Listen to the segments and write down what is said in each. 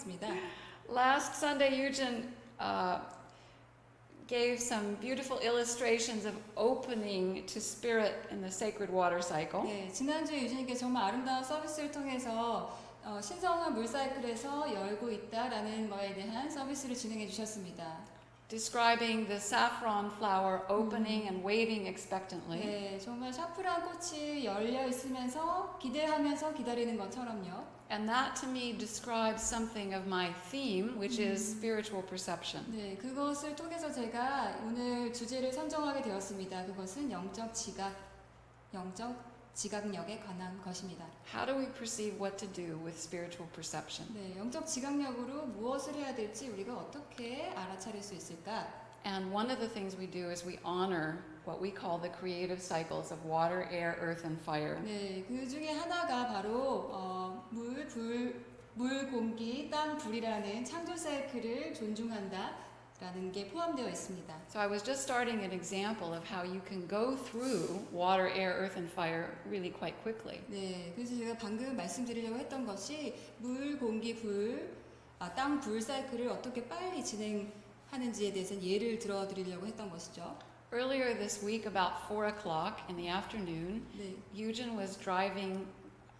하겠습니다. Last Sunday, Eugen gave some beautiful illustrations of opening to spirit in the sacred water cycle. 네, 지난주에 유진님께 정말 아름다운 서비스를 통해서 신성한 물 사이클에서 열고 있다라는 거에 대한 서비스를 진행해 주셨습니다. Describing the saffron flower opening and waiting expectantly. 네, 정말 샤프란 꽃이 열려 있으면서 기대하면서 기다리는 것처럼요. And that to me describes something of my theme, which is spiritual perception. 네, 그것을 통해서 제가 오늘 주제를 선정하게 되었습니다. 그것은 영적 지각력에 관한 것입니다. How do we perceive what to do with spiritual perception? 네, 영적 지각력으로 무엇을 해야 될지 우리가 어떻게 알아차릴 수 있을까? And one of the things we do is we honor what we call the creative cycles of water, air, earth, and fire. 네, 그 중에 하나가 바로 물, 공기, 땅, 불이라는 창조 사이클을 존중한다라는 게 포함되어 있습니다. So I was just starting an example of how you can go through water, air, earth, and fire really quite quickly. 네, 그래서 제가 방금 말씀드리려고 했던 것이 물, 공기, 땅, 불 사이클을 어떻게 빨리 진행하는지에 대해서 예를 들어드리려고 했던 것이죠. Earlier this week, about 4 o'clock in the afternoon, 네. Eugen was driving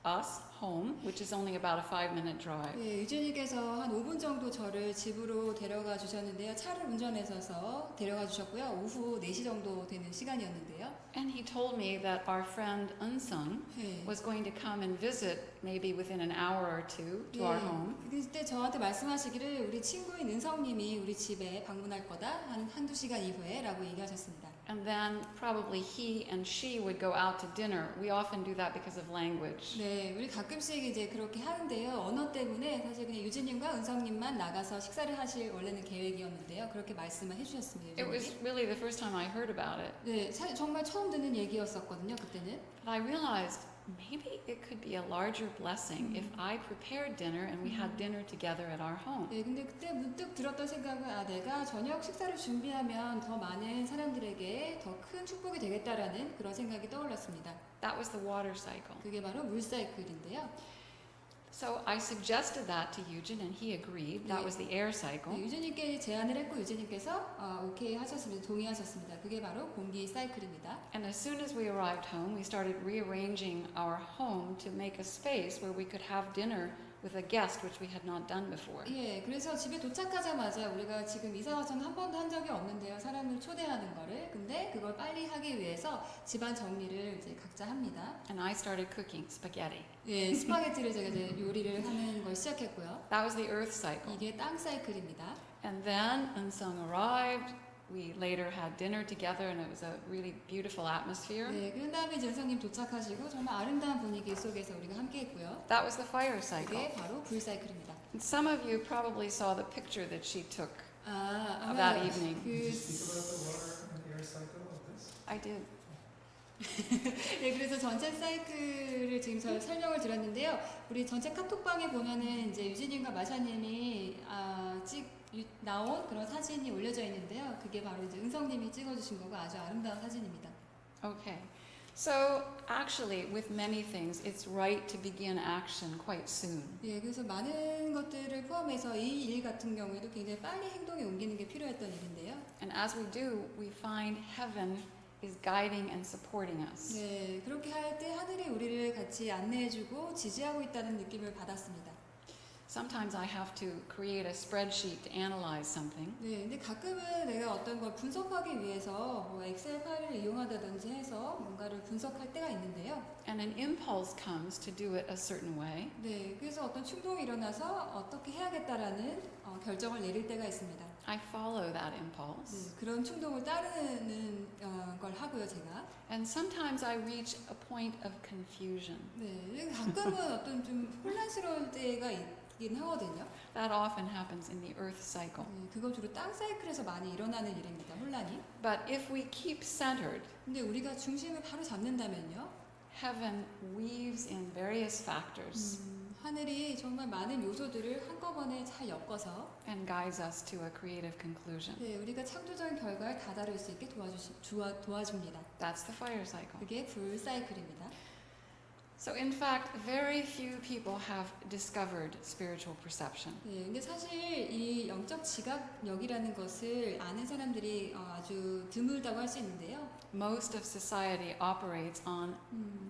us home, which is only about a 5-minute drive. 네, 유진이께서 한 5분 정도 저를 집으로 데려가 주셨는데요. 차를 운전해서 데려가 주셨고요. 오후 4시 정도 되는 시간이었는데요. And he told me that our friend Unsung 네. was going to come and visit maybe within an hour or two to our home. 그때 저한테 말씀하시기를 우리 친구인 은성님이 우리 집에 방문할 거다 한두 시간 이후에 라고 얘기하셨습니다. And then probably he and she would go out to dinner. We often do that because of language. 네, 우리 가끔씩 이제 그렇게 하는데요. 언어 때문에 사실 그냥 유진님과 은성님만 나가서 식사를 하실 원래는 계획이었는데요. 그렇게 말씀을 해주셨습니다. It was really the first time I heard about it. 네, 사실 정말 처음 듣는 얘기였었거든요. 그때는. But I realized maybe it could be a larger blessing if I prepared dinner and we had dinner together at our home. 네, 근데 그때 문득 들었던 생각은 내가 저녁 식사를 준비하면 더 많은 사람들에게 더 큰 축복이 되겠다라는 그런 생각이 떠올랐습니다. That was the water cycle. 그게 바로 물 사이클인데요. So I suggested that to Eugen and he agreed. That was the air cycle. 네, 유진님께 제안을 했고 유진님께서 오케이 하셨습니다. 동의하셨습니다. 그게 바로 공기 사이클입니다. And as soon as we arrived home, we started rearranging our home to make a space where we could have dinner with a guest, which we had not done before. 예, 그래서 집에 도착하자마자 우리가 지금 이사 와서는 한 번도 한 적이 없는데요. 사람을 초대하는 거를. 근데 그걸 빨리 하기 위해서 집안 정리를 이제 각자 합니다. And I started cooking spaghetti. 예, 스파게티를 제가 이제 요리를 하는 걸 시작했고요. That was the earth cycle. 이게 땅 사이클입니다. And then Unsung arrived. We later had dinner together and it was a really beautiful atmosphere. 네, 그 다음에 이제 은성님 도착하시고 정말 아름다운 분위기 속에서 우리가 함께 했고요. That was the fire cycle. 그게 바로 불 사이클입니다. And some of you probably saw the picture that she took 아마 that evening. 그 Speak about the water and air cycle of this? I did. 네, 그래서 전체 사이클을 지금 저 설명을 드렸는데요. 우리 전체 카톡방에 보면은 이제 유진님과 마샤님이 나온 그런 사진이 올려져 있는데요. 그게 바로 이제 은성님이 찍어주신 거고 아주 아름다운 사진입니다. Okay. So actually, with many things, it's right to begin action quite soon. 예, 그래서 많은 것들을 포함해서 이 일 같은 경우에도 굉장히 빨리 행동에 옮기는 게 필요했던 일인데요. And as we do, we find heaven is guiding and supporting us. 네, 그렇게 할 때 하늘이 우리를 같이 안내해주고 지지하고 있다는 느낌을 받았습니다. Sometimes I have to create a spreadsheet to analyze something. 네, 근데 가끔은 내가 어떤 걸 분석하기 위해서 뭐 엑셀 파일을 이용하다든지 해서 뭔가를 분석할 때가 있는데요. And an impulse comes to do it a certain way. 네, 그래서 어떤 충동이 일어나서 어떻게 해야겠다라는 결정을 내릴 때가 있습니다. I follow that impulse. 네, 그런 충동을 따르는 걸 하고요, 제가. And sometimes I reach a point of confusion. 네, 가끔은 어떤 좀 혼란스러울 때가 있긴 하거든요. That often happens in the earth cycle. 네, 그건 주로 땅 사이클에서 많이 일어나는 일입니다, 혼란이. But if we keep centered, 근데 우리가 중심을 바로 잡는다면요. heaven weaves in various factors 하늘이 정말 많은 요소들을 한꺼번에 잘 엮어서 and guides us to a creative conclusion. 네, 우리가 창조적인 결과에 다다를 수 있게 도와줍니다. That's the fire cycle. 그게 불 사이클입니다. So in fact, very few people have discovered spiritual perception. 네, 근데 사실 이 영적 지각력이라는 것을 아는 사람들이 아주 드물다고 할 수 있는데요. Most of society operates on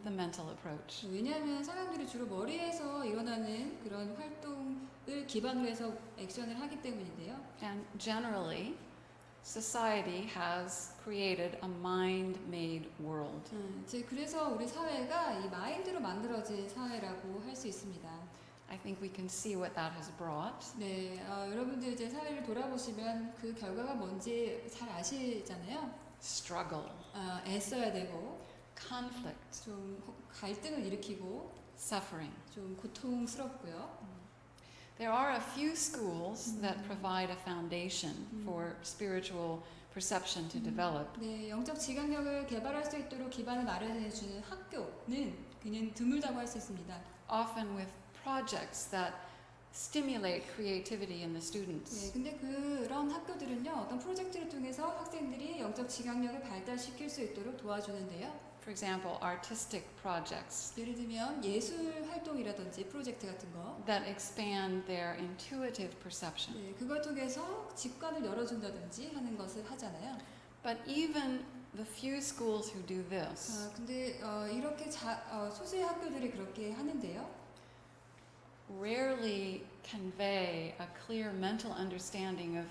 the mental approach. 왜냐하면 사람들이 주로 머리에서 일어나는 그런 활동을 기반으로 해서 액션을 하기 때문인데요. And generally, society has created a mind-made world. 그래서 우리 사회가 이 마인드로 만들어진 사회라고 할 수 있습니다. I think we can see what that has brought. 네, 여러분들 이제 사회를 돌아보시면 그 결과가 뭔지 잘 아시잖아요. Struggle, 애써야 되고, conflict, 좀 갈등을 일으키고, suffering. 좀 고통스럽고요. There are a few schools that provide a foundation for spiritual perception to develop. 네, 영적 지각력을 개발할 수 있도록 기반을 마련해주는 학교는 그냥 드물다고 할 수 있습니다. Often with projects that stimulate creativity in the students. 네, 근데 그런 학교들은요, 어떤 프로젝트를 통해서 학생들이 영적 지각력을 발달시킬 수 있도록 도와주는데요. For example, artistic projects 예를 들면 예술 활동이라든지 프로젝트 같은 거, that expand their intuitive perception. 네, 그걸 통해서 직관을 열어준다든지 하는 것을 하잖아요. But even the few schools who do this 근데 이렇게 소수의 학교들이 그렇게 하는데요. rarely convey a clear mental understanding of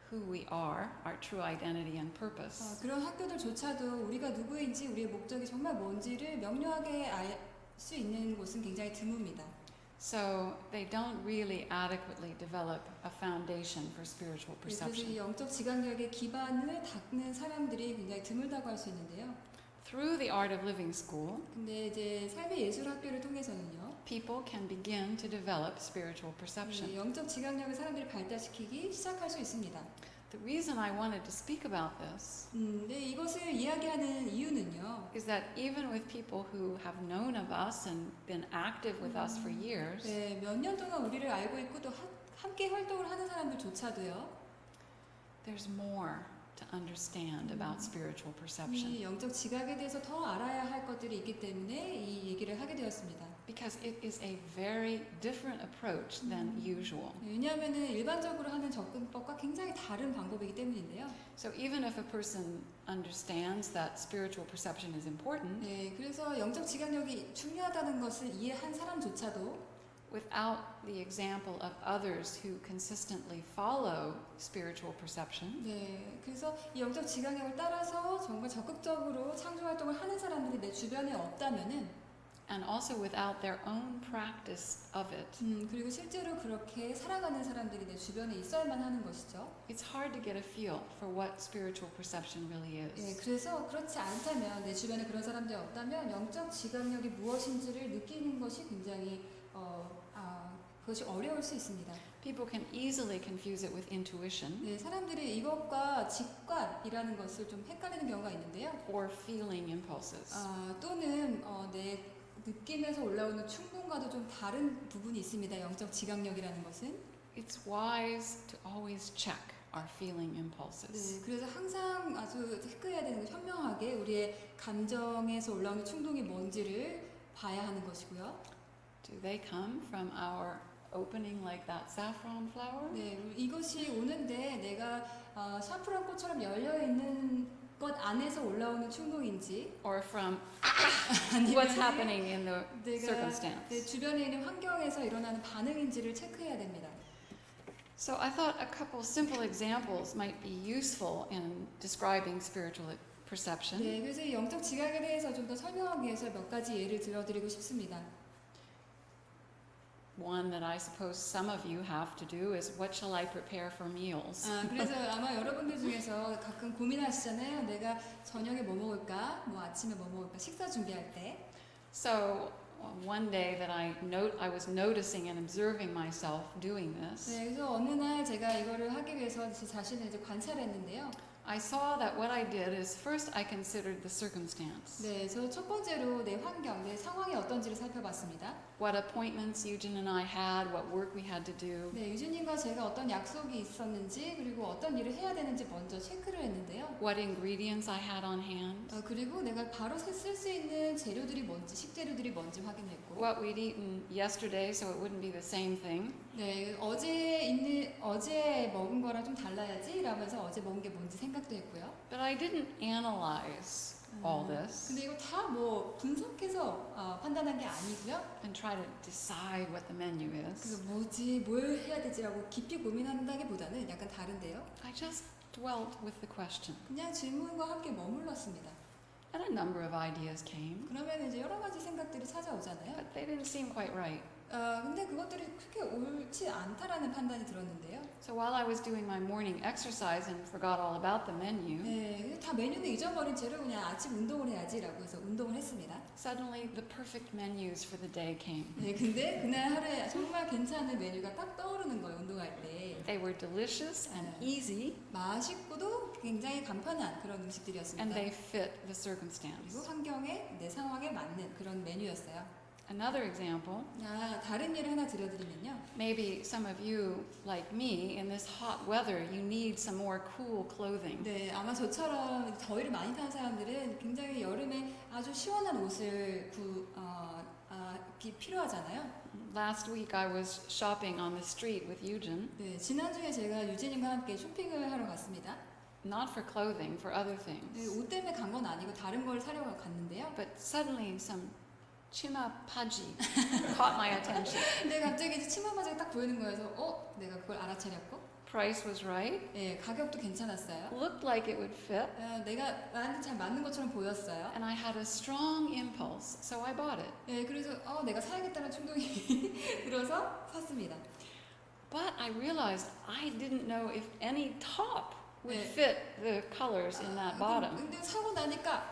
who we are, our true identity and purpose. 그런 학교들조차도 우리가 누구인지 우리의 목적이 정말 뭔지를 명료하게 알 수 있는 곳은 굉장히 드뭅니다. So they don't really adequately develop a foundation for spiritual 그래서 perception. 이 영적 지각력의 기반을 닦는 사람들이 굉장히 드물다고 할 수 있는데요. Through the Art of Living School, 근데 이제 삶의 예술 학교를 통해서는요. people can begin to develop spiritual perception. 영적 지각력을 사람들이 발달시키기 시작할 수 있습니다. The reason I wanted to speak about this 네, 이것을 이야기하는 이유는요. is that even with people who have known of us and been active with us for years, 네, 몇 년 동안 우리를 알고 있고 또 함께 활동을 하는 사람들조차도요. there's more to understand about spiritual perception. 이 영적 지각에 대해서 더 알아야 할 것들이 있기 때문에 이 얘기를 하게 되었습니다. Because it is a very different approach than usual. 왜냐하면은 일반적으로 하는 접근법과 굉장히 다른 방법이기 때문인데요. So even if a person understands that spiritual perception is important, 네, 그래서 영적 지각력이 중요하다는 것을 이해한 사람조차도 without the example of others who consistently follow spiritual perception, 네, 그래서 이 영적 지각력을 따라서 정말 적극적으로 창조 활동을 하는 사람들이 내 주변에 없다면은 and also without their own practice of it, 그리고 실제로 그렇게 살아가는 사람들이 내 주변에 있어야만 하는 것이죠. it's hard to get a feel for what spiritual perception really 네, is. 그래서 그렇지 않다면 내 주변에 그런 사람들이 없다면 영적 지각력이 무엇인지를 느끼는 것이 굉장히 그것이 어려울 수 있습니다. People can easily confuse it with intuition 네, 사람들이 이것과 직관이라는 것을 좀 헷갈리는 경우가 있는데요. or feeling impulses. 또는 내 느낌에서 올라오는 충동과도 좀 다른 부분이 있습니다. 영적 지각력이라는 것은. It's wise to always check our feeling impulses. 네, 그래서 항상 아주 체크해야 되는 거 현명하게 우리의 감정에서 올라오는 충동이 뭔지를 봐야 하는 것이고요. Do they come from our opening like that saffron flower? 네, 이것이 오는데 내가 샤프란 꽃처럼 열려 있는 것 안에서 올라오는 충동인지, Or from 아니면 what's happening in the 내가 내 circumstance? 주변에 있는 환경에서 일어나는 반응인지를 체크해야 됩니다. So I thought a couple simple examples might be useful in describing spiritual perception. 네, 그래서 이 영적 지각에 대해서 좀 더 설명하기 위해서 몇 가지 예를 들어드리고 싶습니다. One that I suppose some of you have to do is what shall I prepare for meals? 그래서 아마 여러분들 중에서 가끔 고민하시잖아요. 내가 저녁에 뭐 먹을까? 뭐 아침에 뭐 먹을까? 식사 준비할 때. So one day that I was noticing and observing myself doing this, 네, 그래서 어느 날 제가 이거를 하기 위해서 제 자신을 이제 관찰했는데요. I saw that what I did is first I considered the circumstance. 네, 저 첫 번째로 내 환경, 내 상황이 어떤지를 살펴봤습니다. What appointments Eugene and I had, what work we had to do. 네, 유진님과 제가 어떤 약속이 있었는지 그리고 어떤 일을 해야 되는지 먼저 체크를 했는데요. What ingredients I had on hand. 그리고 내가 바로 쓸 수 있는 재료들이 뭔지, 식재료들이 뭔지 확인했고. What we'd eaten yesterday so it wouldn't be the same thing. 네, 어제 먹은 거랑 좀 달라야지 이러면서 어제 먹은 게 뭔지 생각도 했고요. But I didn't analyze all this 근데 이거 다 뭐 분석해서 판단한 게 아니고요. and try to decide what the menu 그래서 is. 뭘 해야 되지라고 깊이 고민한다기보다는 약간 다른데요. I just dwelt with the question. 그냥 질문과 함께 머물렀습니다. And a number of ideas came, 그러면 이제 여러 가지 생각들이 찾아오잖아요. but they didn't seem quite right. 근데 그것들이 그렇게 옳지 않다라는 판단이 들었는데요. So while I was doing my morning exercise and forgot all about the menu, 네, 다 메뉴는 잊어버린 채로 그냥 아침 운동을 해야지라고 해서 운동을 했습니다. suddenly the perfect menus for the day came. 네, 근데 그날 하루에 정말 괜찮은 메뉴가 딱 떠오르는 거예요, 운동할 때. They were delicious and easy, 맛있고도 굉장히 간편한 그런 음식들이었습니다. and they fit the 그리고 circumstance. 환경에, 내 상황에 맞는 그런 메뉴였어요. Another example, 다른 예를 하나 드려드리면요. maybe some of you, like me, in this hot weather, you need some more cool clothing. 네, 아마 저처럼 더위를 많이 타는 사람들은 굉장히 여름에 아주 시원한 옷을 필요하잖아요. Last week I was shopping on the street with Eugene, 네, 지난주에 제가 유진님과 함께 쇼핑을 하러 갔습니다. not for clothing, for other 네, things. 옷 때문에 간 건 아니고 다른 걸 사려고 갔는데요. But suddenly some chimapaji caught my attention. 근데 갑자기 이제 치마 바지가 딱 보이는 거여서 내가 그걸 알아차렸고 Price was right, 네, 가격도 괜찮았어요. looked like it would fit, 내가 나한테 잘 맞는 것처럼 보였어요. and I had a strong impulse, so I bought it. 네, 그래서 내가 사야겠다는 충동이 들어서 샀습니다. But I realized I didn't know if any top would 네. fit the colors in that bottom. 근데 사고 나니까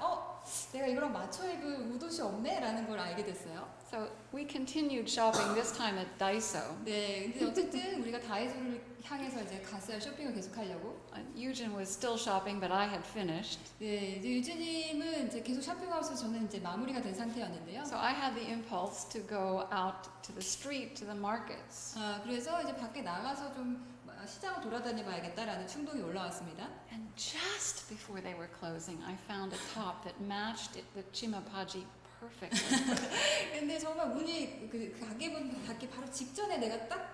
내가 이거랑 맞춰 입을 옷이 없네 라는 걸 알게 됐어요. So we continued shopping, this time at Daiso. 네, 근데 어쨌든 우리가 다이소를 향해서 이제 갔어요. 쇼핑을 계속 하려고. Eugene was still shopping, but I had finished. 네, 이제 유진님은 이제 계속 쇼핑하면서 저는 이제 마무리가 된 상태였는데요. So I had the impulse to go out to the street, to the markets. 그래서 이제 밖에 나가서 좀 시장을 돌아다녀봐야겠다라는 충동이 올라왔습니다. And just before they were closing, I found a top that matched the chimapaji perfectly. 근데 정말 운이 그 가게 문 닫기 바로 직전에 내가 딱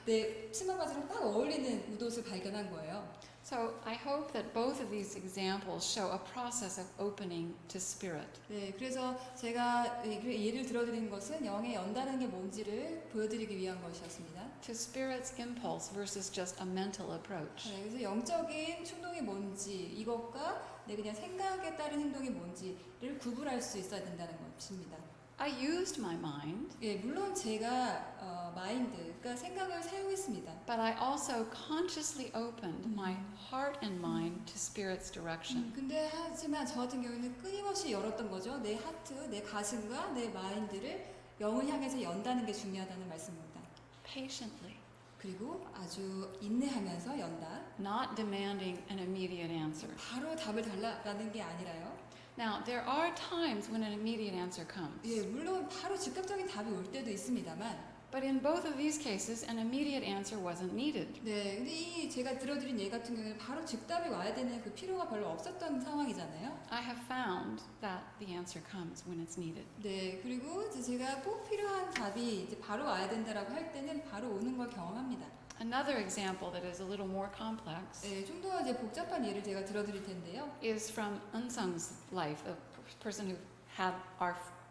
내 치마 바지랑 딱 어울리는 옷을 발견한 거예요. So I hope that both of these examples show a process of opening to spirit. 네, 그래서 제가 예를 들어드리는 것은 영에 연다는 게 뭔지를 보여드리기 위한 것이었습니다. To spirit's impulse versus just a mental approach. 네, 그래서 영적인 충동이 뭔지 이것과 내 그냥 생각에 따른 행동이 뭔지를 구분할 수 있어야 된다는 것입니다. I used my mind, 예, 물론 제가 마인드, 그러니까 생각을 사용했습니다. but I also consciously opened my heart and mind to spirit's direction. 근데 하지만 저 같은 경우는 끊임없이 열었던 거죠. 내 하트, 내 가슴과 내 마인드를 영을 향해서 연다는 게 중요하다는 말씀입니다. Patiently, 그리고 아주 인내하면서 연다. not demanding an immediate answer. 바로 답을 달라라는 게 아니라요. Now, there are times when an immediate answer comes. 예, 물론 바로 즉각적인 답이 올 때도 있습니다만. But in both of these cases, an immediate answer wasn't needed. 네, 근데 이 제가 들어드린 예 같은 경우는 바로 즉답이 와야 되는 그 필요가 별로 없었던 상황이잖아요. I have found that the answer comes when it's needed. 네, 그리고 이제 제가 꼭 필요한 답이 이제 바로 와야 된다라고 할 때는 바로 오는 걸 경험합니다. Another example that is a little more complex 네, 좀 더 이제 복잡한 예를 제가 들어드릴 텐데요. is from Unsung's life, a person who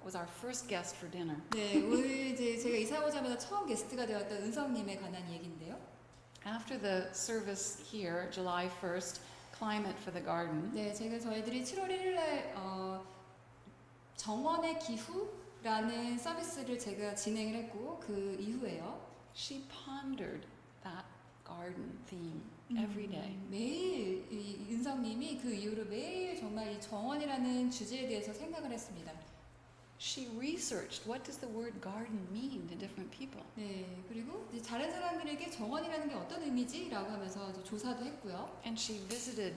was our first guest for dinner. 네, 오늘 이제 제가 이사 오자마자 처음 게스트가 되었던 은성님에 관한 얘기인데요. After the service here, July 1st, Climate for the Garden, 네, 저희들이 7월 1일 날 정원의 기후라는 서비스를 제가 진행을 했고 그 이후에요. she pondered that garden theme every day. 매일 이 은성님이 그 이후로 매일 정말 이 정원이라는 주제에 대해서 생각을 했습니다. She researched what does the word garden mean to different people. 네, 그리고 이제 다른 사람들에게 정원이라는 게 어떤 의미지라고 하면서 조사도 했고요. And she visited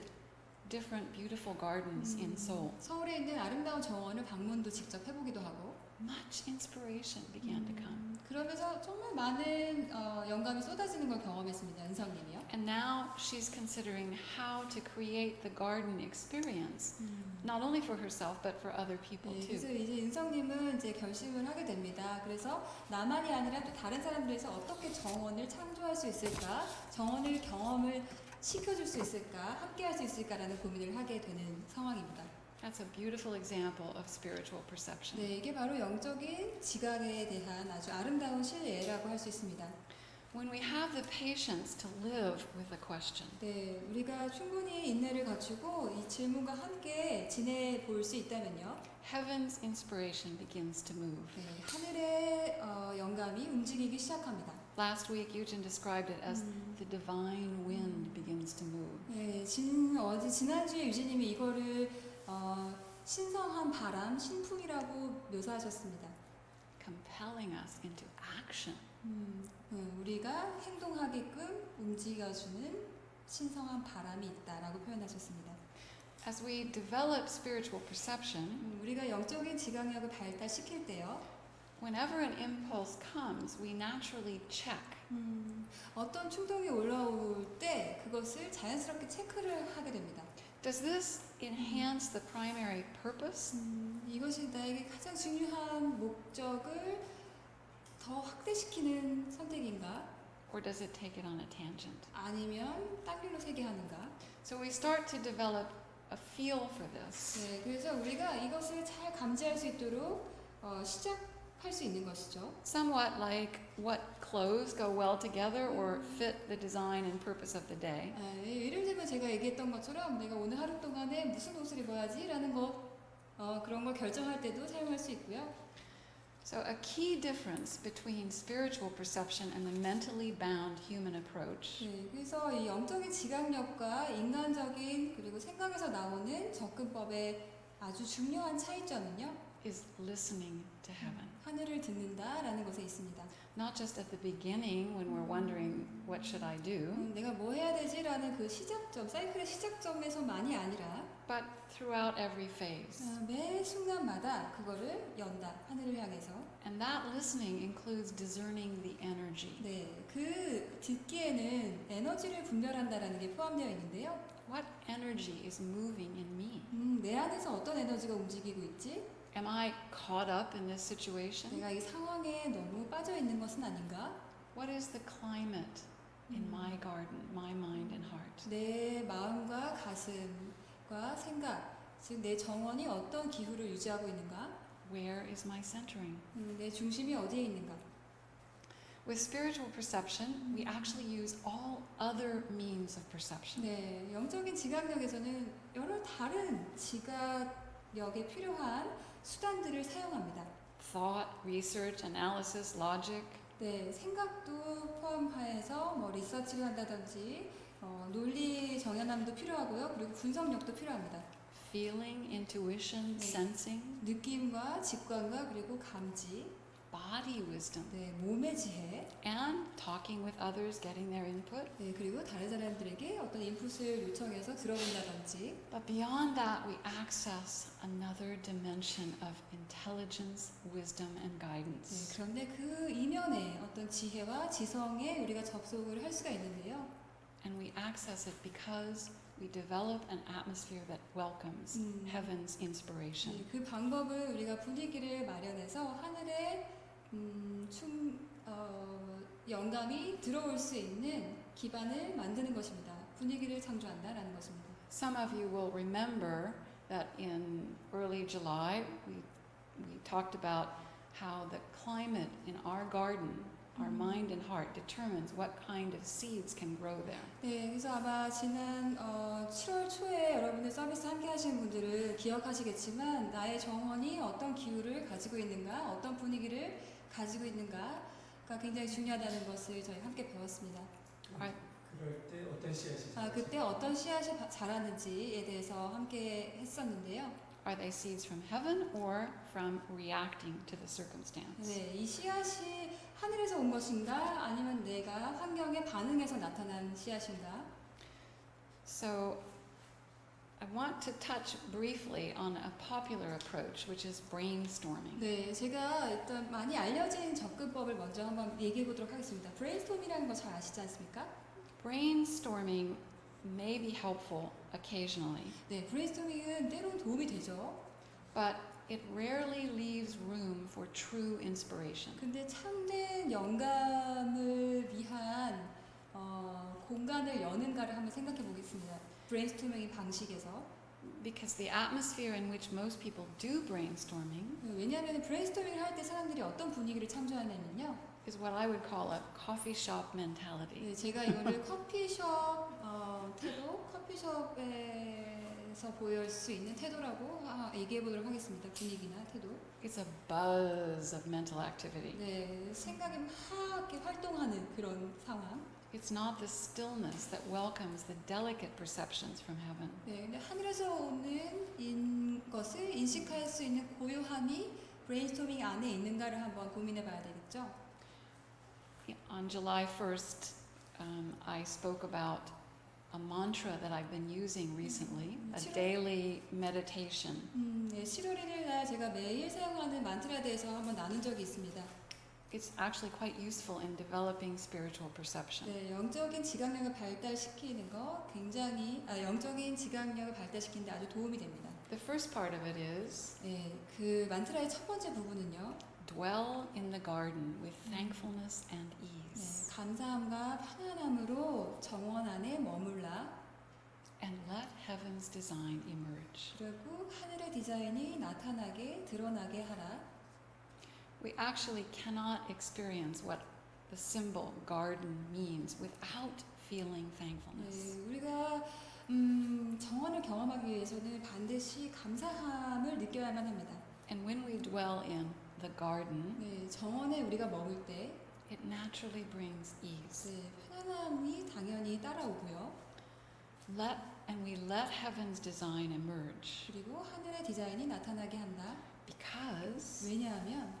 different beautiful gardens in Seoul. 서울에 있는 아름다운 정원을 방문도 직접 해보기도 하고 Much inspiration began to come. 그러면서 정말 많은 영감이 쏟아지는 걸 경험했습니다. 은성님이요. And now she's considering how to create the garden experience, not only for herself but for other people 네, too. 그래서 이제 은성님은 이제 결심을 하게 됩니다. 그래서 나만이 아니라 또 다른 사람들에서 어떻게 정원을 창조할 수 있을까, 정원을 경험을 시켜줄 수 있을까, 함께할 수 있을까라는 고민을 하게 되는 상황입니다. That's a beautiful example of spiritual perception. 네, 이게 바로 영적인 지각에 대한 아주 아름다운 실례라고 할 수 있습니다. When we have the patience to live with a question, 네, 우리가 충분히 인내를 갖추고 이 질문과 함께 지내볼 수 있다면요. heaven's inspiration begins to move. 네, 하늘의 영감이 움직이기 시작합니다. Last week, Eugene described it as the divine wind begins to move. 네, 지난주에 유진님이 이거를 신성한 바람, 신풍이라고 묘사하셨습니다. Compelling us into action. 우리가 행동하게끔 움직여주는 신성한 바람이 있다라고 표현하셨습니다. As we develop spiritual perception, 우리가 영적인 지각력을 발달시킬 때요. whenever an impulse comes, we naturally check. 어떤 충동이 올라올 때 그것을 자연스럽게 체크를 하게 됩니다. Does this enhance the primary purpose? 이것이 나에게 가장 중요한 목적을 더 확대시키는 선택인가? Or does it take it on a tangent? 아니면 딴 길로 세게 하는가? So we start to develop a feel for this. 네, 그래서 우리가 이것을 잘 감지할 수 있도록 시작할 수 있는 것이죠. Somewhat like what clothes go well together or fit the design and purpose of the day. 예를 들면 제가 얘기했던 것처럼 내가 오늘 하루 동안에 무슨 옷을 입어야지 라는 그런 걸 결정할 때도 사용할 수 있고요. So a key difference between spiritual perception and the mentally bound human approach 네, 그래서 이 영적인 지각력과 인간적인 그리고 생각에서 나오는 접근법의 아주 중요한 차이점은요. is listening to heaven. 하늘을 듣는다라는 것에 있습니다. Not just at the beginning when we're wondering what should I do, 내가 뭐 해야 되지라는 그 시작점, 사이클의 시작점에서만이 아니라 but throughout every phase. 매 순간마다 그거를 연다, 하늘을 향해서. And that listening includes discerning the energy. 네, 그 듣기에는 에너지를 분별한다라는 게 포함되어 있는데요. What energy is moving in me? 내 안에서 어떤 에너지가 움직이고 있지? Am I caught up in this situation? 내가 이 상황에 너무 빠져 있는 것은 아닌가? What is the climate in my garden, my mind and heart? 내 마음과 가슴과 생각, 즉 내 정원이 어떤 기후를 유지하고 있는가? Where is my centering? 내 중심이 어디에 있는가? With spiritual perception, we actually use all other means of perception. 네, 영적인 지각력에서는 여러 다른 지각력에 필요한 수단들을 사용합니다. Thought, research, analysis, logic. 네, 생각도 포함해서 뭐 리서치를 한다든지 논리 정연함도 필요하고요. 그리고 분석력도 필요합니다. Feeling, intuition, 네. sensing, 느낌과 직관과 그리고 감지, body wisdom, 네, 몸의 지혜, and talking with others, getting their input. 네, 그리고 다른 사람들에게 어떤 인풋을 요청해서 들어본다든지. But beyond that, we access another dimension of intelligence, wisdom, and 네, guidance. 그런데 그 이면에 어떤 지혜와 지성에 우리가 접속을 할 수가 있는데요. And we access it because we develop an atmosphere that welcomes heaven's inspiration. 네, 그 방법은 우리가 분위기를 마련해서 하늘의 영감이 들어올 수 있는 기반을 만드는 것입니다. 분위기를 창조한다라는 것입니다. Some of you will remember that in early July we talked about how the climate in our garden, our mind and heart determines what kind of seeds can grow there. 네, 그래서 아마 지난 7월 초에 여러분들 서비스 함께 하신 분들은 기억하시겠지만 나의 정원이 어떤 기후를 가지고 있는가, 어떤 분위기를 가지고 있는가가 굉장히 중요하다는 것을 저희 함께 배웠습니다. 그럴 때 어떤 씨앗이 그때 어떤 씨앗이 자랐는지에 대해서 함께 했었는데요. Are they seeds from heaven or from reacting to the circumstance? 네, 이 씨앗이 하늘에서 온 것인가 아니면 내가 환경에 반응해서 나타난 씨앗인가? So I want to touch briefly on a popular approach, which is brainstorming. 네, 제가 일단 많이 알려진 접근법을 먼저 한번 얘기해 보도록 하겠습니다. 브레인스토밍이라는 거 잘 아시지 않습니까? Brainstorming may be helpful occasionally, 네, 브레인스토밍은 때론 도움이 되죠. but it rarely leaves room for true inspiration. 근데 참된 영감을 위한 공간을 여는가를 한번 생각해 보겠습니다. 브레인스토밍 방식에서. Because the atmosphere in which most people do brainstorming 왜냐하면 브레인스토밍을 할 때 사람들이 어떤 분위기를 창조하냐면요. is what I would call a coffee shop mentality. 네, 제가 이거를 커피숍 태도, 커피숍에서 보일 수 있는 태도라고 얘기해 보도록 하겠습니다. 분위기나 태도. It's a buzz of mental activity. 네, 생각이 막 이렇게 활동하는 그런 상황. It's not the stillness that welcomes the delicate perceptions from heaven. 네, 근데 하늘에서 오는 것을 인식할 수 있는 고요함이 브레인스토밍 안에 있는가를 한번 고민해 봐야 되겠죠. On July 1st, I spoke about a mantra that I've been using recently, a daily meditation. 네, 7월 1일 날 제가 매일 사용하는 만트라에 대해서 한번 나눈 적이 있습니다. It's actually quite useful in developing spiritual perception. 네, 영적인 지각력을 발달시키는 거 굉장히 영적인 지각력을 발달시키는 데 아주 도움이 됩니다. The first part of it is 네, 그 만트라의 첫 번째 부분은요. dwell in the garden with thankfulness and 네, ease, 감사함과 편안함으로 정원 안에 머물라. and let heaven's design emerge. 그리고 하늘의 디자인이 나타나게 드러나게 하라. We actually cannot experience what the symbol garden means without feeling thankfulness. 네, 우리가 정원을 경험하기 위해서는 반드시 감사함을 느껴야만 합니다. And when we dwell in the garden, 네, 정원에 우리가 머물 때 it naturally brings ease. 네, 편안함이 당연히 따라오고요. And we let heaven's design emerge 그리고 하늘의 디자인이 나타나게 한다. because 왜냐하면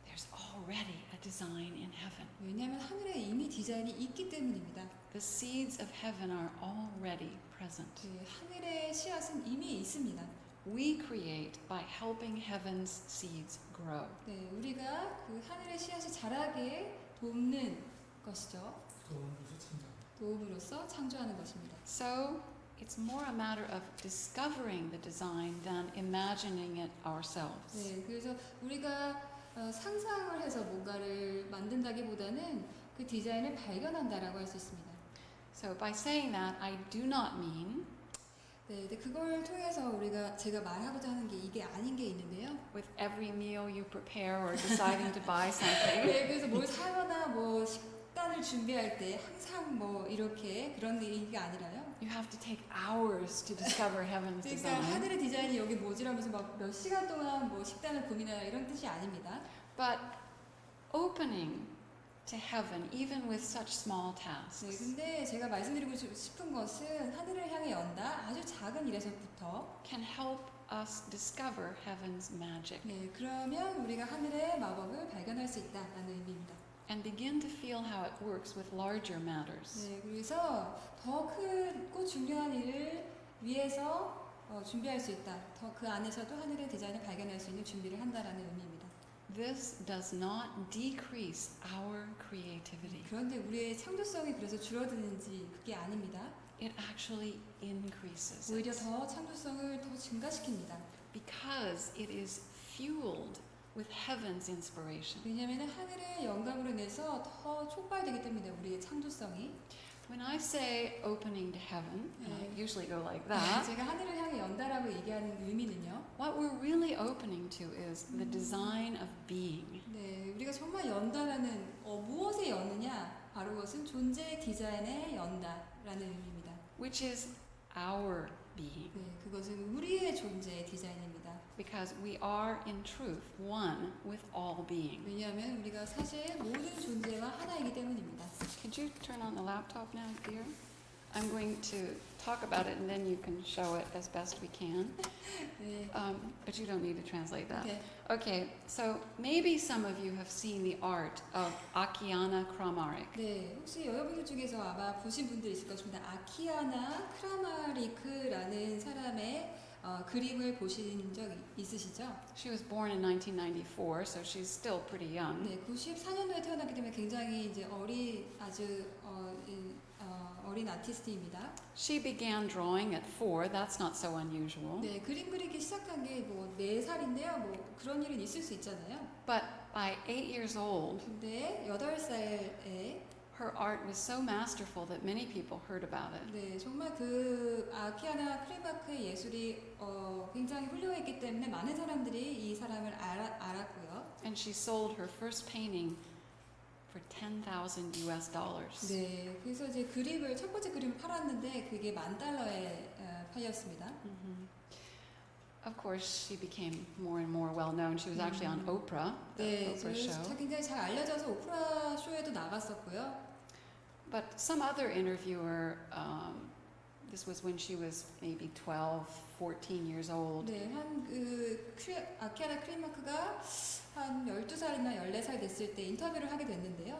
there's already a design in heaven. 하늘에 이미 디자인이 있기 때문입니다. The seeds of heaven are already present. 네, 하늘의 씨앗은 이미 있습니다. We create by helping heaven's seeds grow. 네, 우리가 그 하늘의 씨앗이 자라게 돕는 것이죠. 도움으로써 창조하는 것입니다. So it's more a matter of discovering the design than imagining it ourselves. 네, 그래서 우리가 상상을 해서 뭔가를 만든다기보다는 그 디자인을 발견한다라고 할 수 있습니다. So by saying that, I do not mean 네, 근데 그걸 통해서 제가 말하고자 하는 게 이게 아닌 게 있는데요. with every meal you prepare or deciding to buy something. 네, 그래서 뭘 사거나 뭐 식단을 준비할 때 항상 뭐 이렇게 그런 얘기가 아니라요. You have to take hours to discover heaven's 그러니까 design. 하늘의 디자인이 여기 뭐지라면서 막 몇 시간 동안 뭐 식단을 고민하라 이런 뜻이 아닙니다. But opening to heaven, even with such small 네, tasks, 근데 제가 말씀드리고 싶은 것은 하늘을 향해 연다 아주 작은 일에서부터 can help us discover heaven's magic 네, 그러면 우리가 하늘의 마법을 발견할 수 있다라는 의미입니다. and begin to feel how it works with larger matters. 네, 그래서 더 크고 중요한 일을 위해서 준비할 수 있다. 더 그 안에서도 하늘의 디자인을 발견할 수 있는 준비를 한다라는 의미입니다. This does not decrease our creativity. 그런데 우리의 창조성이 그래서 줄어드는지 그게 아닙니다. It actually increases 오히려 it 더 창조성을 더 증가시킵니다. because it is fueled with heaven's inspiration. 왜냐하면 하늘의 영감으로 인해서 더 촉발되기 때문에 우리의 창조성이 When I say opening to heaven, and I 네. usually go like that, 제가 하늘을 향해 연다라고 얘기하는 의미는요. what we're really opening to is the design of being. 네, 우리가 정말 연다라는 무엇에 여느냐? 바로 그것은 존재의 디자인에 연다라는 의미입니다. Which is our being. 네, 그것은 우리의 존재의 디자인입니다. Because we are in truth one with all being. 왜냐하면 우리가 사실 모든 존재와 하나이기 때문입니다. Could you turn on the laptop now, dear? I'm going to talk about it and then you can show it as best we can. 네. But you don't need to translate that. 네. Okay, so maybe some of you have seen the art of Akiana Kramaric. 네, 혹시 여러분들 중에서 아마 보신 분들 있을 것입니다. 아키아나 크라마리크라는 사람의 그림을 보신 적 있으시죠? She was born in 1994, so she's still pretty young. 네, 94년도에 태어났기 때문에 굉장히 이제 아주 어린 아티스트입니다. She began drawing at 4. That's not so unusual. 네, 그림 그리기 시작한 게 뭐 4살인데요. 뭐 그런 일은 있을 수 있잖아요. But by 8 years old, 근데 8살에 her art was so masterful that many people heard about it. 네, 정말 그 아키아나 크레마크의 예술이 굉장히 훌륭했기 때문에 많은 사람들이 이 사람을 알았고요. And she sold her first painting for $10,000 US. 네, 그래서 이제 첫 번째 그림을 팔았는데 그게 $10,000에 팔렸습니다. Of course, she became more and more well known. She was actually on Oprah, the 네, Oprah show. 굉장히 잘 알려져서 오프라 쇼에도 나갔었고요. But some other interviewer, this was when she was maybe 12, 14 years old. 네, 아키아나 크레마크가 한 12살이나 14살 됐을 때 인터뷰를 하게 됐는데요.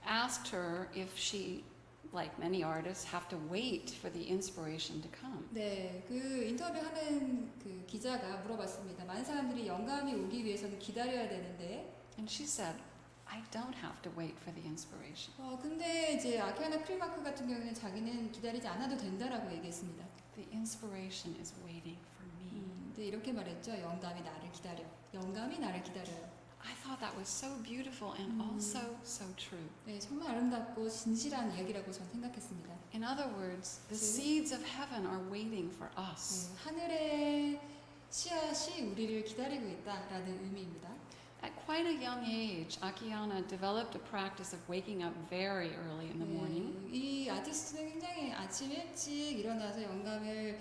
Asked her if she, like many artists, have to wait for the inspiration to come. 네, 그 인터뷰하는 그 기자가 물어봤습니다. 많은 사람들이 영감이 오기 위해서는 기다려야 되는데. And she said, I don't have to wait for the inspiration. 근데 이제 아키아나 크레마크 같은 경우는 자기는 기다리지 않아도 된다라고 얘기했습니다. The inspiration is waiting for me. 네, 이렇게 말했죠. 영감이 나를 기다려. 영감이 나를 기다려요. I thought that was so beautiful and also so true. 네, 정말 아름답고 진실한 이야기라고 저는 생각했습니다. In other words, the seeds of heaven are waiting for us. 네, 하늘의 씨앗이 우리를 기다리고 있다라는 의미입니다. At quite a young age, Akiana developed a practice of waking up very early in the morning. 이 아티스트는 굉장히 아침 일찍 일어나서 영감을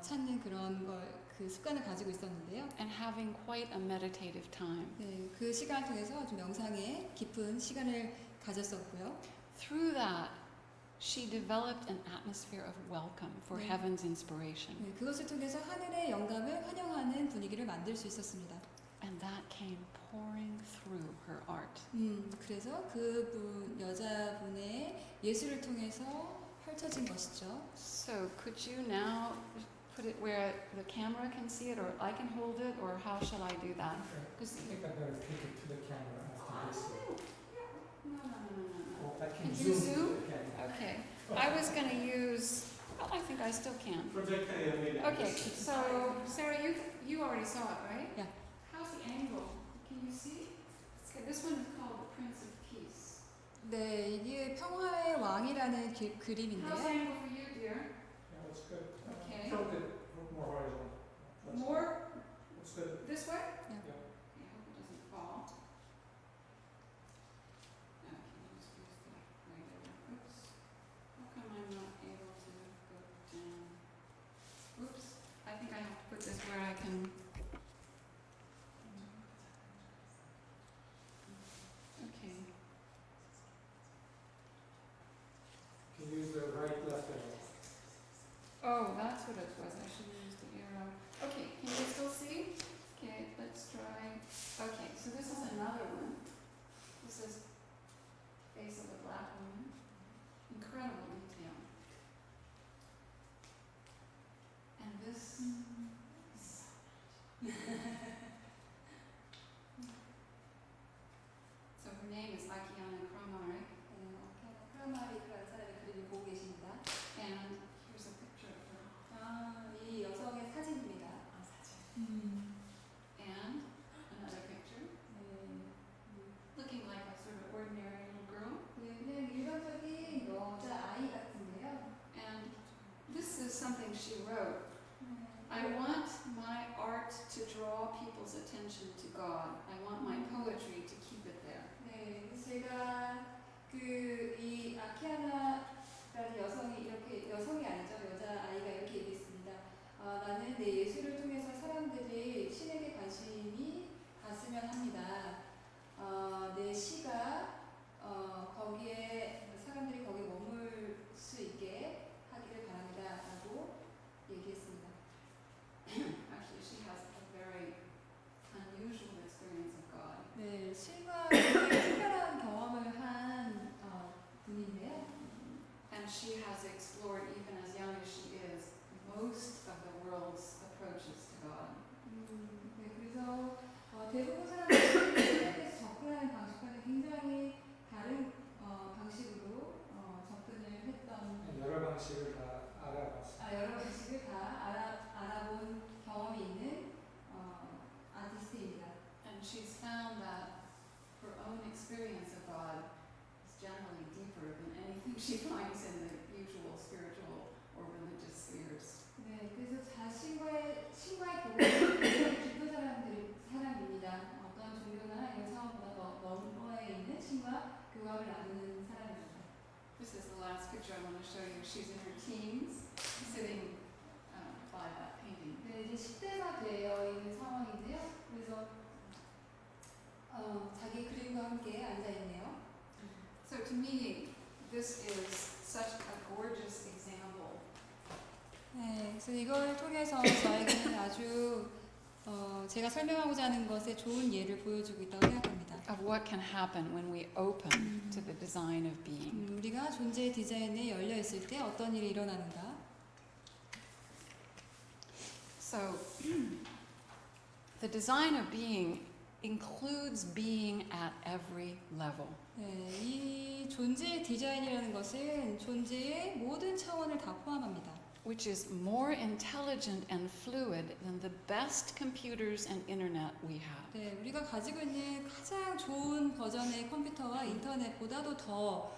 찾는 그 습관을 가지고 있었는데요. And having quite a meditative time. 네, 그 시간을 통해서 좀 명상에 깊은 시간을 가졌었고요. Through that, she developed an atmosphere of welcome for 네. heaven's inspiration. 네, 그것을 통해서 하늘의 영감을 환영하는 분위기를 만들 수 있었습니다. And that came pouring through her art. 그래서 여자분의 예술을 통해서 펼쳐진 것이죠. So could you now put it where the camera can see it, or I can hold it, or how shall I do that? I think I better take it to the camera after this. No. Oh, I can Can you zoom zoom? to the camera. Okay. I was going to use. Well, I think I still can. Projector maybe. Okay. So Sarah, you already saw it, right? Yeah. How's the angle? Can you see? Okay, this one is called the Prince of Peace. 네, 이게 평화의 왕이라는 How's the 그림인데요. angle for you, dear? Yeah, that's good. Okay. Tilt it more horizontal. That's More good. That's good. this way? Yeah. I hope it doesn't fall. No, can you just use the right over? Oops. How come I'm not able to go down? Oops. I think I have to put this where I can. Okay. You can use the right, left arrow. Oh, that's what it was. I should use the arrow. Okay, can you still see? Okay, let's try. Okay, so this is another one. This is face of a black woman. Incredible detail. And this is so her name is Akiana Kramaric. 크라마리크라는 사람의 그림을 보고 계십니다. And here's a picture of her. 이 여성의 사진입니다. 사진. And another picture. Looking like a sort of ordinary little girl. 네, she has explored, even as young as she is, most of the world's approaches to God. 네, 그래서 대부분 사람들이 신에게서 접근하는 방식과는 굉장히 다른 방식으로 접근을 했던 여러 방식을 다 알아봤어요. 여러 방식을 다 알아본 경험이 있는 아티스트입니다. And she's found that her own experience of God is generally deeper than anything she finds in the usual spiritual or religious spheres. 네, 그래서 자신과의 신과의 교감이 굉장히 깊은 사람입니다. 어떤 종교나 이런 상황보다 너머에 있는 신과 교감을 나누는 사람입니다. This is the last picture I want to show you. She's in her teens, sitting by that painting. 네, 이제 10대가 되어 있는 상황인데요. 그래서 자기 그림과 함께 앉아 있네요. So to me, this is such a gorgeous example 네, 그래서 이걸 통해서 저에게는 아주 제가 설명하고자 하는 것에 좋은 예를 보여주고 있다고 생각합니다. of what can happen when we open to the design of being. 우리가 존재의 디자인에 열려 있을 때 어떤 일이 일어나는가? So the design of being includes being at every level. 네, 이 존재의 디자인이라는 것은 존재의 모든 차원을 다 포함합니다. Which is more intelligent and fluid than the best computers and internet we have. 네, 우리가 가지고 있는 가장 좋은 버전의 컴퓨터와 인터넷보다도 더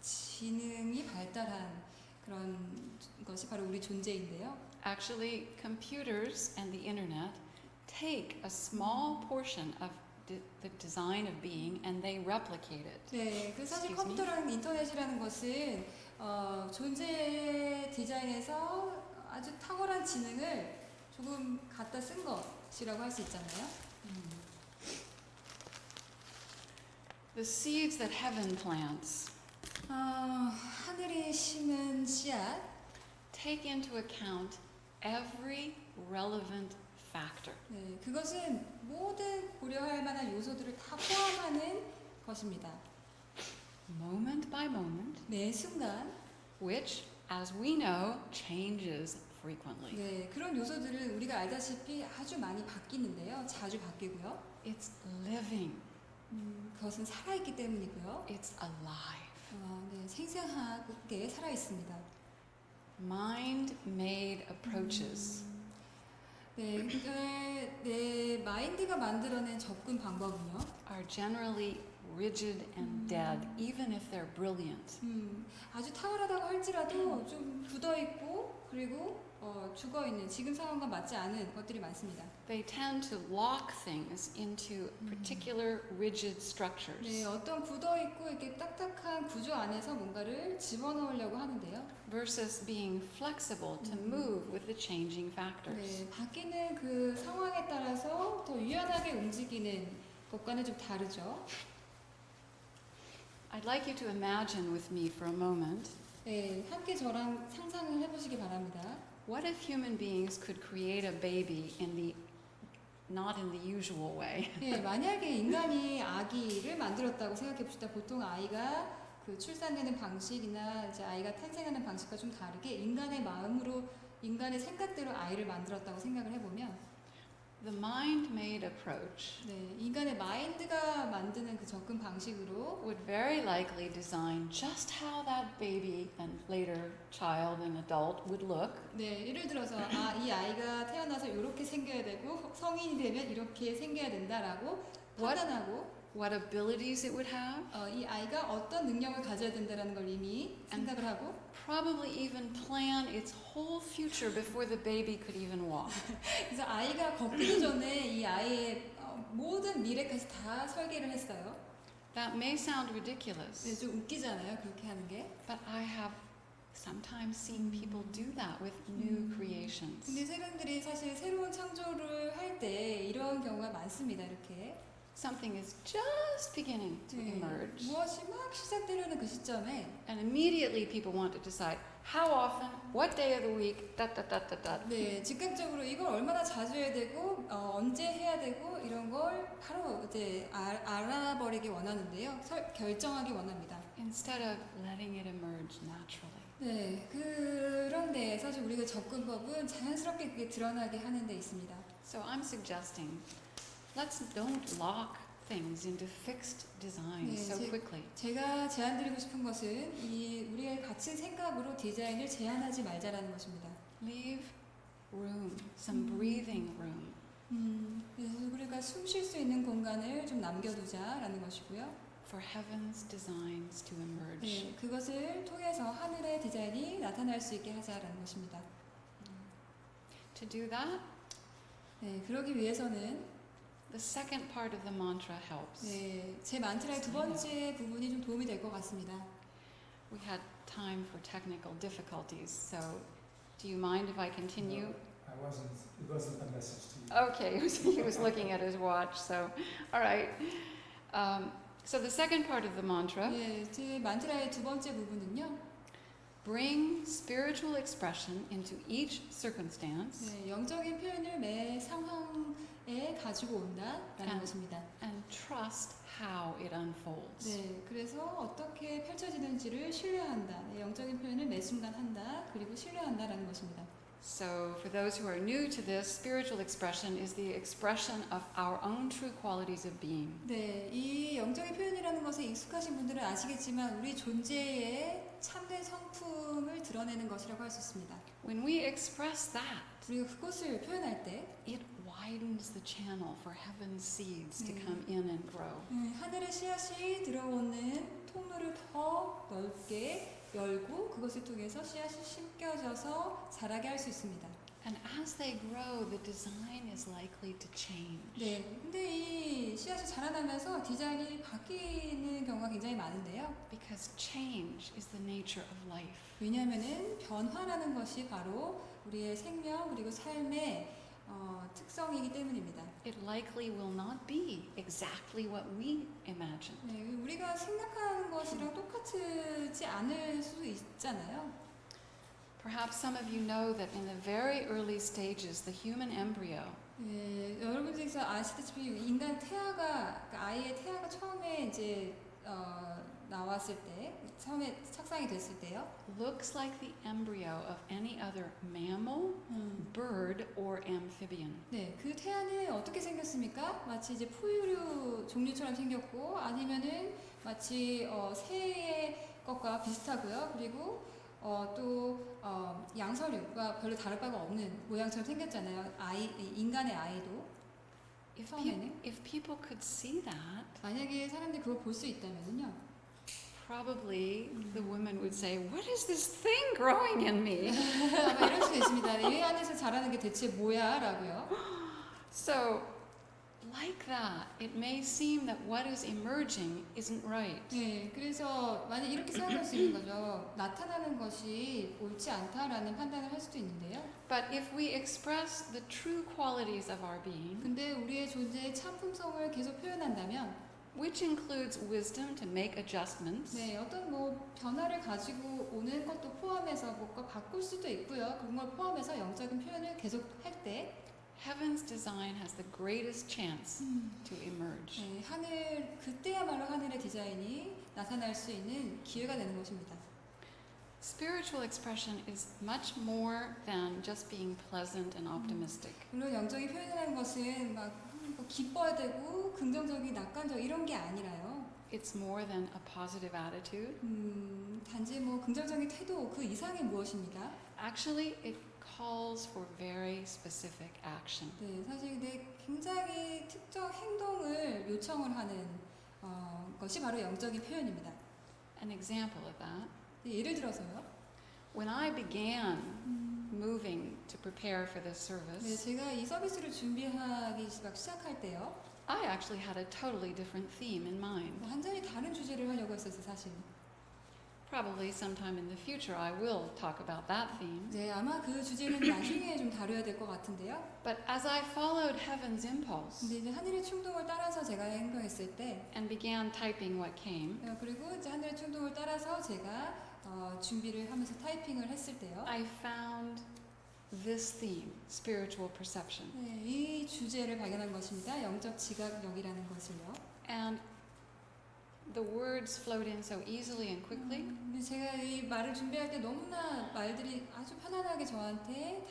지능이 발달한 그런 것이 바로 우리 존재인데요. Actually, computers and the internet take a small portion of the design of being and they replicate it. 네, 그 사실 Excuse me? 컴퓨터라는 인터넷이라는 것은 존재 디자인에서 아주 탁월한 지능을 조금 갖다 쓴 것이라고 할 수 있잖아요. The seeds that heaven plants 하늘이 심은 씨앗, take into account every relevant factor. 네, 그것은 모든 고려할 만한 요소들을 다 포함하는 것입니다. Moment by moment, 매 순간, which, as we know, changes frequently. 네, 그런 요소들을 우리가 알다시피 아주 많이 바뀌는데요. 자주 바뀌고요. It's living. 그것은 살아있기 때문이고요. It's alive. 네, 생생하게 살아 있습니다. Mind-made approaches 네, 내 마인드가 만들어낸 접근 방법은요. are generally rigid and dead, even if they're brilliant. 아주 탁월하다고 할지라도 좀 굳어 있고 그리고 죽어 있는 지금 상황과 맞지 않은 것들이 많습니다. They tend to lock things into particular rigid structures. 네, 어떤 굳어 있고 이렇게 딱딱한 구조 안에서 뭔가를 집어넣으려고 하는데요. Versus being flexible to move with the changing factors. 네, 바뀌는 그 상황에 따라서 더 유연하게 움직이는 것과는 좀 다르죠. I'd like you to imagine with me for a moment, 네, 함께 저랑 상상을 해보시기 바랍니다. what if human beings could create a baby not in the usual way? 네, 만약에 인간이 아기를 만들었다고 생각해 봅시다. 보통 아이가 그 출산되는 방식이나 이제 아이가 탄생하는 방식과 좀 다르게 인간의 마음으로, 인간의 생각대로 아이를 만들었다고 생각을 해보면, The mind-made approach 네, 인간의 마인드가 만드는 그 접근 방식으로 would very likely design just how that baby and later child and adult would look. 네, 예를 들어서 이 아이가 태어나서 이렇게 생겨야 되고 성인이 되면 이렇게 생겨야 된다라고 판단하고 What abilities it would have, 이 아이가 어떤 능력을 가져야 된다라는 걸 이미 생각을 하고 probably even plan its whole future before the baby could even walk. 그래서 아이가 걷기도 전에 이 아이의 모든 미래까지 다 설계를 했어요. That may sound 네, ridiculous, 좀 웃기잖아요, 그렇게 하는 게. but I have sometimes seen people do that with new creations. 근데 사람들이 사실 새로운 창조를 할 때 이런 경우가 많습니다, 이렇게. Something is just beginning to 네, emerge, 무엇이 막 시작되려는 그 시점에 and immediately people want to decide how often, what day of the week, 네, 즉각적으로 이걸 얼마나 자주 해야 되고 언제 해야 되고 이런 걸 바로 이제 알아버리기 원하는데요. 결정하기 원합니다. instead of letting it emerge naturally. 네, 그런데 사실 우리가 접근법은 자연스럽게 그게 드러나게 하는 데 있습니다. So I'm suggesting, let's don't lock things into fixed designs 네, so quickly. 제가 제안드리고 싶은 것은 우리의 갇힌 생각으로 디자인을 제한하지 말자라는 것입니다. Leave room, some breathing room. 그래서 우리가 숨 쉴 수 있는 공간을 좀 남겨두자라는 것이고요. For heaven's designs to emerge. 네, 그것을 통해서 하늘의 디자인이 나타날 수 있게 하자라는 것입니다. To do that, 네, 그러기 위해서는 the second part of the mantra helps. 네, 제 만트라의 두 번째 부분이 좀 도움이 될 것 같습니다. We had time for technical difficulties, so do you mind if I continue? No, it wasn't a message to you. Okay, he was looking at his watch, so all right. So the second part of the mantra, 네, 제 만트라의 두 번째 부분은요. bring spiritual expression into each circumstance 네, 영적인 표현을 매 상황에 가지고 온다라는 것입니다. and trust how it unfolds. 네, 그래서 어떻게 펼쳐지는지를 신뢰한다. 네, 영적인 표현을 매 순간 한다. 그리고 신뢰한다라는 것입니다. So for those who are new to this, spiritual expression is the expression of our own true qualities of being. 네, 이 영적인 표현이라는 것에 익숙하신 분들은 아시겠지만 우리 존재의 참된 성품을 드러내는 것이라고 할 수 있습니다. When we express that, 우리가 그것을 표현할 때 it widens the channel for heaven's seeds to 네. come in and grow. 하늘의 씨앗이 들어오는 통로를 더 넓게 열고 그것을 통해서 씨앗이 심겨져서 자라게 할 수 있습니다. And as they grow, the design is likely to change. 네, 근데 이 씨앗이 자라나면서 디자인이 바뀌는 경우가 굉장히 많은데요. Because change is the nature of life. 왜냐하면은 변화라는 것이 바로 우리의 생명 그리고 삶의 특성이기 때문입니다. It likely will not be exactly what we imagine. 네, 우리가 생각하는 것이랑 똑같지 않을 수도 있잖아요. Perhaps some of you know that in the very early stages, the human embryo 네, 여러분들께서 아시다시피 인간 태아가 그러니까 아이의 태아가 처음에 이제 나왔을 때, 처음에 착상이 됐을 때요. looks like the embryo of any other mammal, bird, or amphibian. 네, 그 태아는 어떻게 생겼습니까? 마치 이제 포유류 종류처럼 생겼고, 아니면은 마치 새의 것과 비슷하고요. 그리고 또 양서류가 별로 다를 바가 없는 모양처럼 생겼잖아요. 인간의 아이도. If people could see that, 만약에 사람들이 그걸 볼 수 있다면요. probably the woman would say, "What is this thing growing in me?" 아마 이럴 수도 있습니다. 이 안에서 자라는 게 대체 뭐야? 라고요. So, like that, it may seem that what is emerging isn't right. 네, 그래서 만약 이렇게 생각할 수 있는 거죠. 나타나는 것이 옳지 않다라는 판단을 할 수도 있는데요. But if we express the true qualities of our being, 근데 우리의 존재의 참품성을 계속 표현한다면 which includes wisdom to make adjustments, 네, 어떤 뭐 변화를 가지고 오는 것도 포함해서 뭔가 바꿀 수도 있고요. 그런 걸 포함해서 영적인 표현을 계속 할 때 heaven's design has the greatest chance to emerge. 네, 그때야말로 하늘의 디자인이 나타날 수 있는 기회가 되는 것입니다. Spiritual expression is much more than just being pleasant and optimistic. 물론 영적인 표현이라는 것은 막 기뻐야 되고 긍정적이 낙관적 이런 게 아니라요. It's more than a positive attitude. 단지 뭐 긍정적인 태도 그 이상이 무엇입니다. Actually, it calls for very specific action. 네, 사실 근데 굉장히 특정 행동을 요청을 하는 것이 바로 영적인 표현입니다. An example of that, 네, 예를 들어서요. when I began moving to prepare for this 네, service, 제가 이 서비스를 준비하기 시작할 때요. I actually had a totally different theme in mind. 완전히 다른 주제를 하려고 했었어요, 사실. Probably sometime in the future I will talk about that theme. 네, 아마 그 주제는 나중에 좀 다뤄야 될 것 같은데요. But as I followed heaven's impulse 근데 이제 하늘의 충동을 따라서 제가 행동했을 때, and began typing what came, 그리고 이제 하늘의 충동을 따라서 제가 준비를 하면서 타이핑을 했을 때요. I found this theme, spiritual perception. 네, 이 주제를 발견한 것입니다. 영적 지각력이라는 것을요. And the words flowed in so easily and quickly. 근데 제가 이 말을 준비할 때 너무나 말들이 아주 편안하게 저한테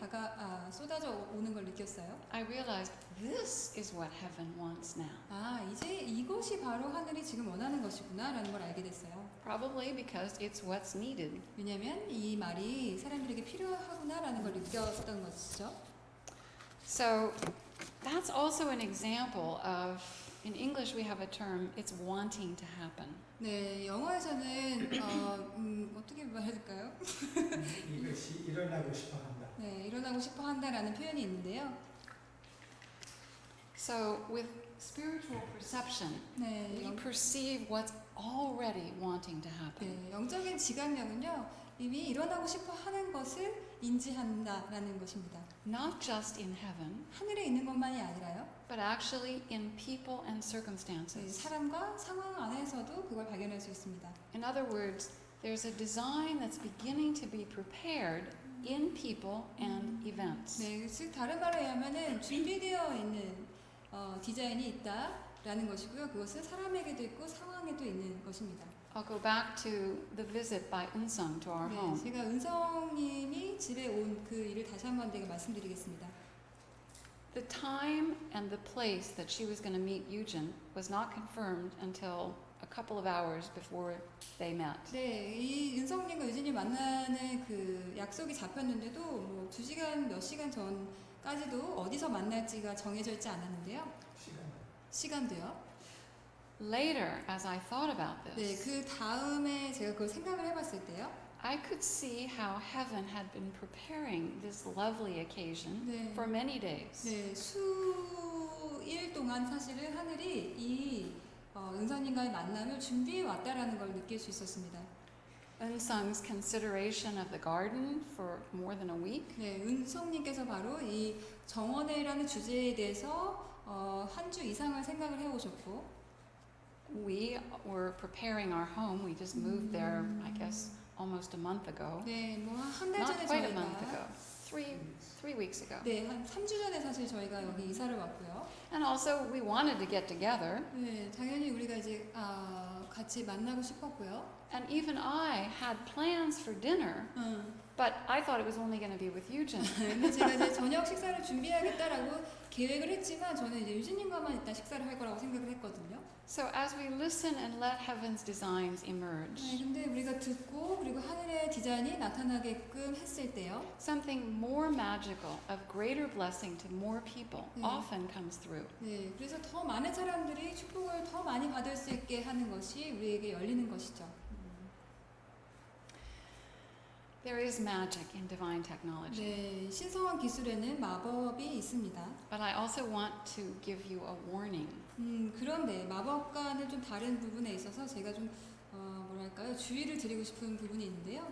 쏟아져 오는 걸 느꼈어요. I realized this is what heaven wants now. 아, 이제 이것이 바로 하늘이 지금 원하는 것이구나라는 걸 알게 됐어요. Probably because it's what's needed. 왜냐면 이 말이 사람들에게 필요하구나라는 걸 느꼈던 것이죠. So that's also an example of, in English we have a term, it's wanting to happen. 네, 영어에서는 어떻게 말해줄까요? 이것이 일어나고 싶어 한다. 네, 일어나고 싶어 한다라는 표현이 있는데요. So with spiritual perception, 네, we perceive what's already wanting to happen. 네, 영적인 지각력은요, 이미 일어나고 싶어 하는 것을 인지한다라는 것입니다. Not just in heaven, 하늘에 있는 것만이 아니라요. but actually in people and 네, circumstances. 사람과 상황 안에서도 그걸 발견할 수 있습니다. In other words, there's a design that's beginning to be prepared in people and events. 네, 즉 다른 말로 하면은 준비되어 있는 디자인이 있다라는 것이고요. 그것은 사람에게도 있고 상황에도 있는 것입니다. I'll go back to the visit by Unsung to our 네, home. 제가 은성님이 집에 온 그 일을 다시 한번 내가 말씀드리겠습니다. The time and the place that she was going to meet Eugen was not confirmed until a couple of hours before they met. 네, 이 은성님과 유진이 만나는 그 약속이 잡혔는데도 뭐 2시간 몇 시간 전까지도 어디서 만날지가 정해져 있지 않았는데요. 시간도요. Later, as I thought about 네, this, 그 다음에 제가 그걸 생각을 해봤을 때요. I could see how heaven had been preparing this lovely occasion 네, for many days. 네, 수일 동안 사실은 하늘이 이 은성님과의 만남을 준비해 왔다라는 걸 느낄 수 있었습니다. Unsung's consideration of the garden for more than a week. 네, 은성님께서 바로 이 정원회라는 주제에 대해서 한 주 이상을 생각을 해오셨고, We were preparing our home. We just moved there, I guess, almost a month ago. 네, 뭐 한 달 Not 전에 quite a month ago. 저희가 Three weeks ago. 네, 한 3주 전에 사실 저희가 여기 이사를 왔고요. And also, we wanted to get together. 네, 당연히 우리가 이제 같이 만나고 싶었고요. And even I had plans for dinner, but I thought it was only going to be with Eugen. 근데 제가 이제 저녁 식사를 준비해야겠다라고 계획을 했지만 저는 이제 유진님과만 일단 식사를 할 거라고 생각을 했거든요. So as we listen and let heaven's designs 네, emerge, 근데 우리가 듣고 그리고 하늘의 디자인이 나타나게끔 했을 때요. something more magical, of greater blessing to more people, 네. often comes through. 네, 그래서 더 많은 사람들이 축복을 더 많이 받을 수 있게 하는 것이 우리에게 열리는 것이죠. There is magic in divine technology. 네, 신성한 기술에는 마법이 있습니다. But I also want to give you a warning. 그런데 마법과는 좀 다른 부분에 있어서 제가 좀 뭐랄까요, 주의를 드리고 싶은 부분이 있는데요.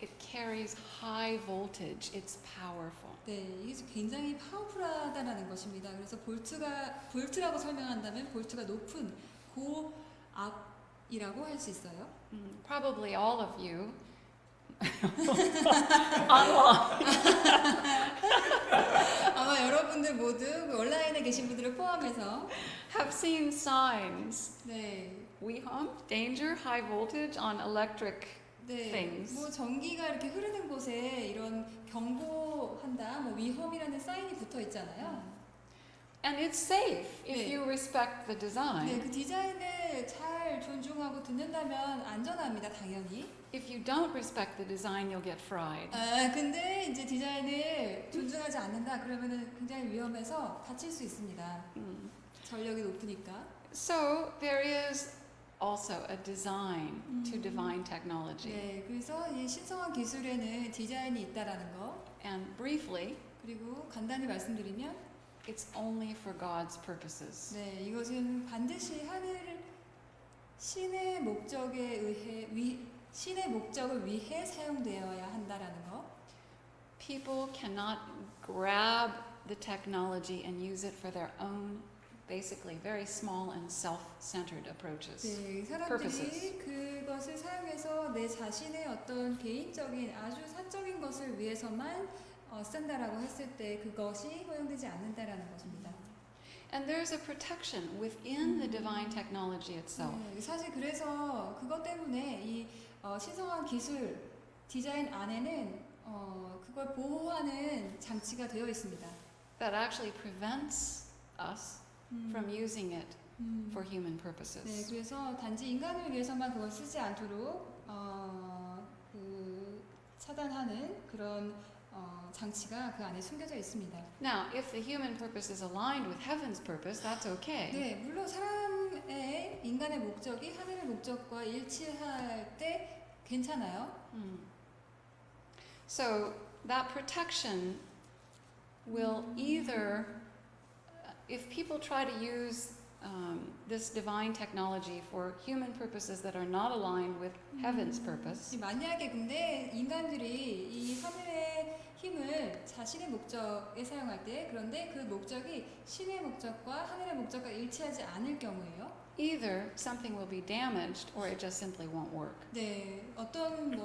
It carries high voltage. It's powerful. 네, 이게 굉장히 파워풀하다는 것입니다. 그래서 볼트라고 설명한다면 볼트가 높은 고압이라고 할 수 있어요. Probably all of you 아마 여러분들 모두 그 온라인에 계신 분들을 포함해서 have seen signs. 네, Weehump, danger, high voltage on electric 네, things. 뭐 전기가 이렇게 흐르는 곳에 이런 경고한다, 뭐 위험이라는 사인이 붙어 있잖아요. And it's safe if 네. you respect the 네, design. 그 디자인을 잘 존중하고 듣는다면 안전합니다, 당연히. If you don't respect the design, you'll get fried. 근데 이제 디자인을 존중하지 않는다, 그러면은 굉장히 위험해서 다칠 수 있습니다. 전력이 높으니까. So there is also a design to divine technology. 네, 그래서 이 신성한 기술에는 디자인이 있다라는 거. And briefly, 그리고 간단히 말씀드리면, it's only for God's purposes. 네, 이것은 반드시 신의 목적을 위해 사용되어야 한다라는 거. People cannot grab the technology and use it for their own, basically very small and self-centered approaches. 네, purposes. 사람들이 그것을 사용해서 내 자신의 어떤 개인적인 아주 사적인 것을 위해서만 쓴다라고 했을 때 그것이 허용되지 않는다라는 것입니다. And there's a protection within the divine technology itself. 네, 사실 그래서 그것 때문에 이 신성한 기술 디자인 안에는 그걸 보호하는 장치가 되어 있습니다. That actually prevents us from using it for human 네, purposes. 그래서 단지 인간을 위해서만 그걸 쓰지 않도록 차단하는 그런 장치가 그 안에 숨겨져 있습니다. Now, if the human purpose is aligned with heaven's purpose, that's okay. 네, 물론 사람의 인간의 목적이 하늘의 목적과 일치할 때 괜찮아요. So that protection will either, if people try to use this divine technology for human purposes that are not aligned with heaven's purpose, 만약에 근데 인간들이 이 하늘의 힘을 자신의 목적에 사용할 때 그런데 그 목적이 신의 목적과 하늘의 목적과 일치하지 않을 경우에요. either something will be damaged or it just simply won't work. 네, 어떤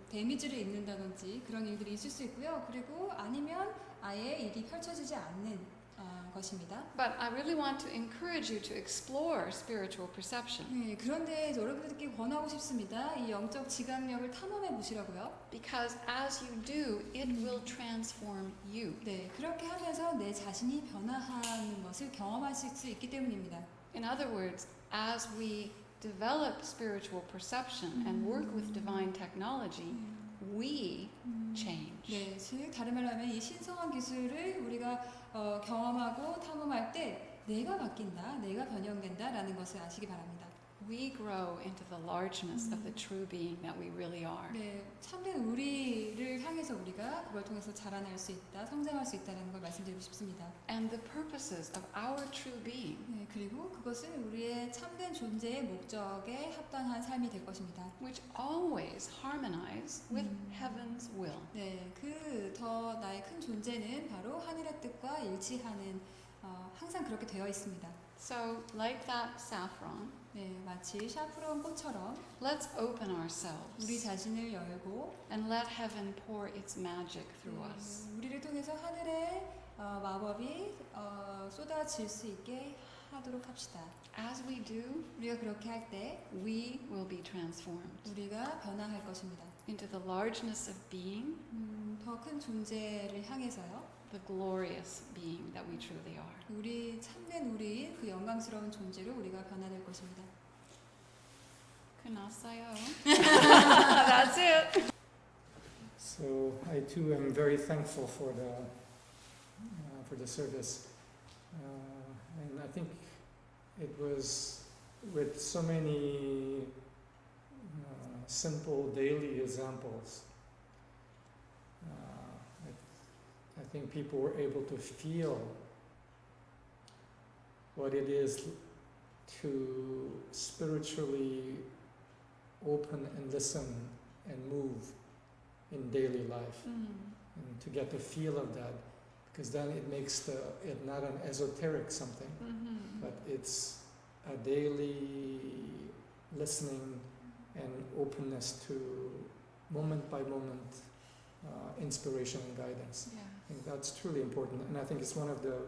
데미지를 입는다든지 그런 일들이 있을 수 있고요. 그리고 아니면 아예 일이 펼쳐지지 않는 것입니다. But I really want to encourage you to explore spiritual perception 네, 그런데 여러분들께 권하고 싶습니다. 이 영적 지각력을 탐험해 보시라고요. because as you do, it will transform you. 네, 그렇게 하면서 내 자신이 변화하는 것을 경험하실 수 있기 때문입니다. In other words, as we develop spiritual perception and work with divine technology, we change. 네, 즉 다른 말로 하면 이 신성한 기술을 우리가 경험하고 탐험할 때 내가 바뀐다, 내가 변형된다라는 것을 아시기 바랍니다. We grow into the largeness of the true being that we really are. 네, 참된 우리를 향해서 우리가 그걸 통해서 자라날 수 있다, 성장할 수 있다는 걸 말씀드리고 싶습니다. And the purposes of our true being 네, 그리고 그것은 우리의 참된 존재의 목적에 합당한 삶이 될 것입니다. which always harmonize with heaven's will. 네, 그 더 나의 큰 존재는 바로 하늘의 뜻과 일치하는 항상 그렇게 되어 있습니다. So, like that saffron, 네, 마치 샤프론 꽃처럼 let's open 우리 ourselves 자신을 열고 and let heaven pour its magic through us. 우리를 통해서 하늘의 마법이 쏟아질 수 있게 하도록 합시다. As we do, 우리가 그렇게 할 때 we will be transformed 우리가 변화할 것입니다. into the largeness of being, 더 큰 존재를 향해서요. the glorious being that we truly are. 우리 참된 우리 그 영광스러운 존재로 우리가 변화될 것입니다. 끝났어요. That's it. So I too am very thankful for the service, and I think it was with so many simple daily examples. I think people were able to feel what it is to spiritually open and listen and move in daily life, and to get the feel of that, because then it makes it not an esoteric something, but it's a daily listening and openness to moment by moment inspiration and guidance. Yeah. I think that's truly important, and I think it's one of the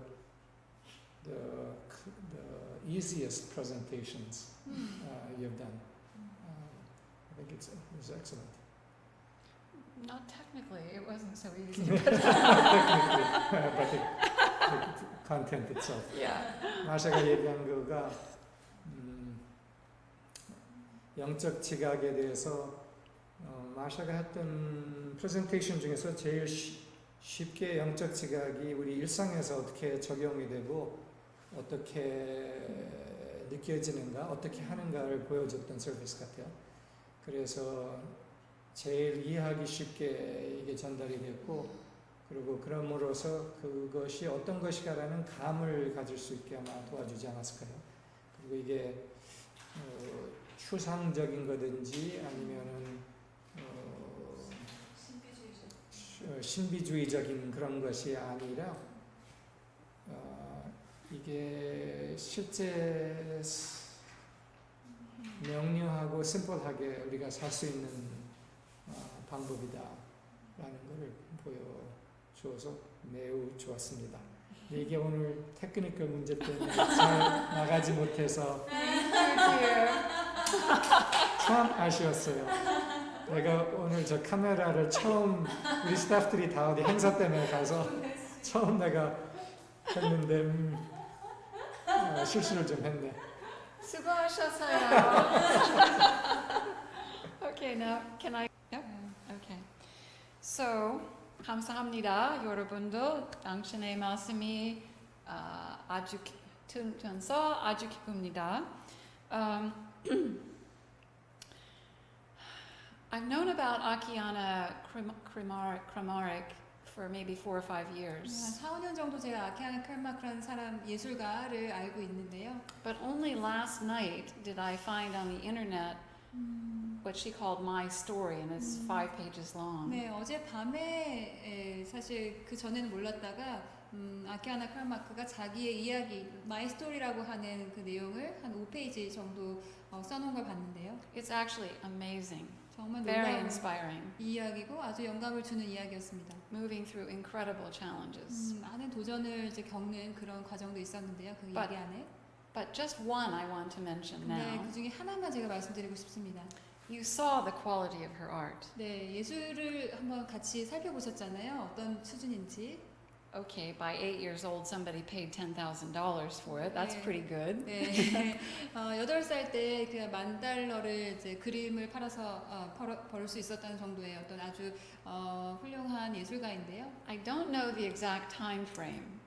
easiest presentations you've done. I think it was excellent. Not technically, it wasn't so easy. Technically, but the content itself. Yeah. 마샤가 얘기한 거가 영적 지각에 대해서 마샤가 했던 프레젠테이션 중에서 제일 쉽게 영적 지각이 우리 일상에서 어떻게 적용이 되고 어떻게 느껴지는가, 어떻게 하는가를 보여줬던 서비스 같아요. 그래서 제일 이해하기 쉽게 이게 전달이 됐고, 그리고 그럼으로써 그것이 어떤 것이가라는 감을 가질 수 있게 아마 도와주지 않았을까요? 그리고 이게 추상적인 거든지 아니면은 신비주의적인 그런 것이 아니라 이게 실제 명료하고 심플하게 우리가 살 수 있는 방법이다라는 것을 보여주어서 매우 좋았습니다. 이게 오늘 테크니컬 문제 때문에 잘 나가지 못해서 참 아쉬웠어요. 내가 오늘 저 카메라를 처음 우리 스태프들이 다 어디 행사 때문에 가서 처음 내가 했는데 실수를 좀 했네. 수고하셨어요. Okay, now can I? Yep. Okay. So 감사합니다, 여러분들. 당신의 말씀이 아주 들으면서 아주 기쁩니다. I've known about Akiana Kramaric for maybe 4 or 5 years. 4, 5년 정도 제가 아키아나 크라마크라는 사람 예술가를 알고 있는데요. But only last night did I find on the internet what she called my story, and it's 5 pages long. 네, 어제 밤에 사실 그 전에는 몰랐다가 아키아나 크라마크가 자기의 이야기, 마이 스토리라고 하는 그 내용을 한 5페이지 정도 써놓은 걸 봤는데요. It's actually amazing, 정말 very 놀라운 inspiring, 이야기고 아주 영감을 주는 이야기였습니다. moving through incredible challenges. 많은 도전을 이제 겪는 그런 과정도 있었는데요. 그 But- 얘기 안에. But just one I want to mention 네, now. 그 중에 하나만 제가 말씀드리고 싶습니다. You saw the quality of her art. 네, 예술을 한번 같이 살펴보셨잖아요. 어떤 수준인지. Okay, by 8 years old, somebody paid $10,000 for it. That's 네. pretty good. 네, 8살 때 그 $10,000를 이제 그림을 팔아서 벌 수 있었다는 정도의 어떤 아주 훌륭한 예술가인데요. I don't know the exact time frame,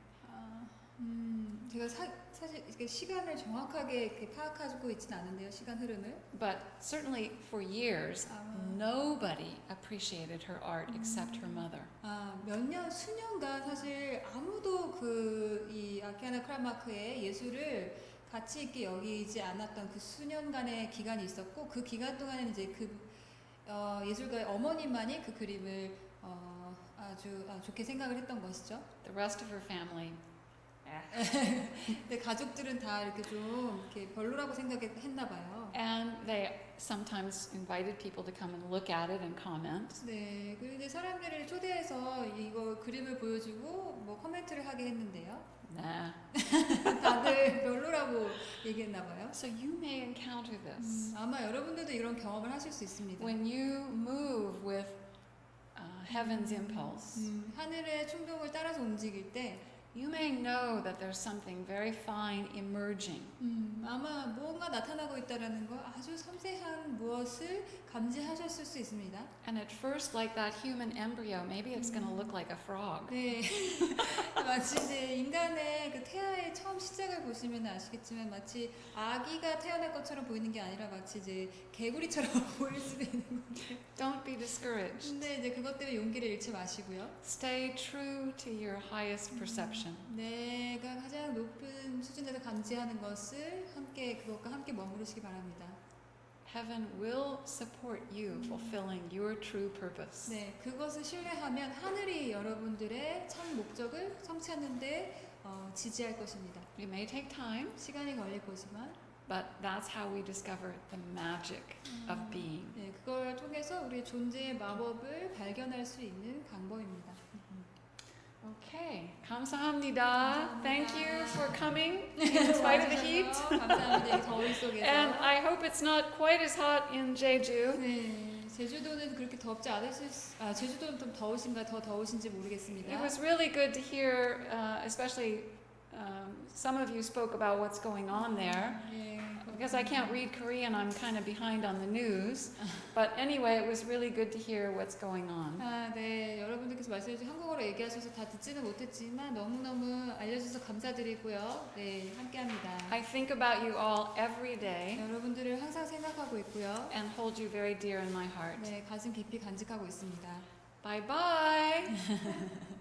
제가 사실 이렇게 시간을 정확하게 이렇게 파악하고 있지는 않은데요. 시간 흐름을. but certainly for years, nobody appreciated her art except her mother. 수년간 사실 아무도 이 아키아나 크라마크의 예술을 가치 있게 여기지 않았던 그 수년간의 기간이 있었고 그 기간 동안에는 이제 예술가의 어머님만이 그 그림을 아주 좋게 생각을 했던 것이죠. The rest of her family, 근데 가족들은 다 이렇게 좀 이렇게 별로라고 생각했나 봐요. and they sometimes invited people to come and look at it and comment. 네, 그리고 이제 사람들을 초대해서 이거 그림을 보여주고 뭐 코멘트를 하게 했는데요. Nah. 다들 별로라고 얘기했나 봐요. So you may encounter this 아마 여러분들도 이런 경험을 하실 수 있습니다. when you move with heaven's impulse. 하늘의 충동을 따라서 움직일 때 You may know that there's something very fine emerging. 아마 무언가 나타나고 있다라는 거 아주 섬세한 무엇을 감지하셨을 수 있습니다. And at first, like that human embryo, maybe it's going to look like a frog. 네, 마치 이제 인간의 그 태아의 처음 시작을 보시면 아시겠지만 마치 아기가 태어날 것처럼 보이는 게 아니라 마치 이제 개구리처럼 보일 수도 있는 건데. Don't be discouraged. 근데 이제 그것 때문에 용기를 잃지 마시고요. Stay true to your highest perception. 내가 가장 높은 수준에서 감지하는 것을 그것과 함께 머무르시기 바랍니다. Heaven will support you fulfilling your true purpose. 네, 그것을 신뢰하면 하늘이 여러분들의 참 목적을 성취하는데 지지할 것입니다. It may take time, 시간이 걸릴 거지만, but that's how we discover the magic of being. 네, 그걸 통해서 우리의 존재의 마법을 발견할 수 있는 방법입니다. Okay, 감사합니다. Thank you for coming in spite of the heat. 감사합니다. 이 더위 속에서. And I hope it's not quite as hot in Jeju. 네, 제주도는 그렇게 덥지 않으실 제주도는 좀 더우신가 더 더우신지 모르겠습니다. It was really good to hear, especially some of you spoke about what's going on there. 네, Because I can't read Korean, I'm kind of behind on the news. But anyway, it was really good to hear what's going on. 네, 여러분들께서 말씀해주신 한국어로 얘기하셔서 다 듣지는 못했지만 너무너무 알려주셔서 감사드리고요. 네, 함께합니다. I think about you all every day 여러분들을 항상 생각하고 있고요. and hold you very dear in my heart. 네, 가슴 깊이 간직하고 있습니다. Bye bye!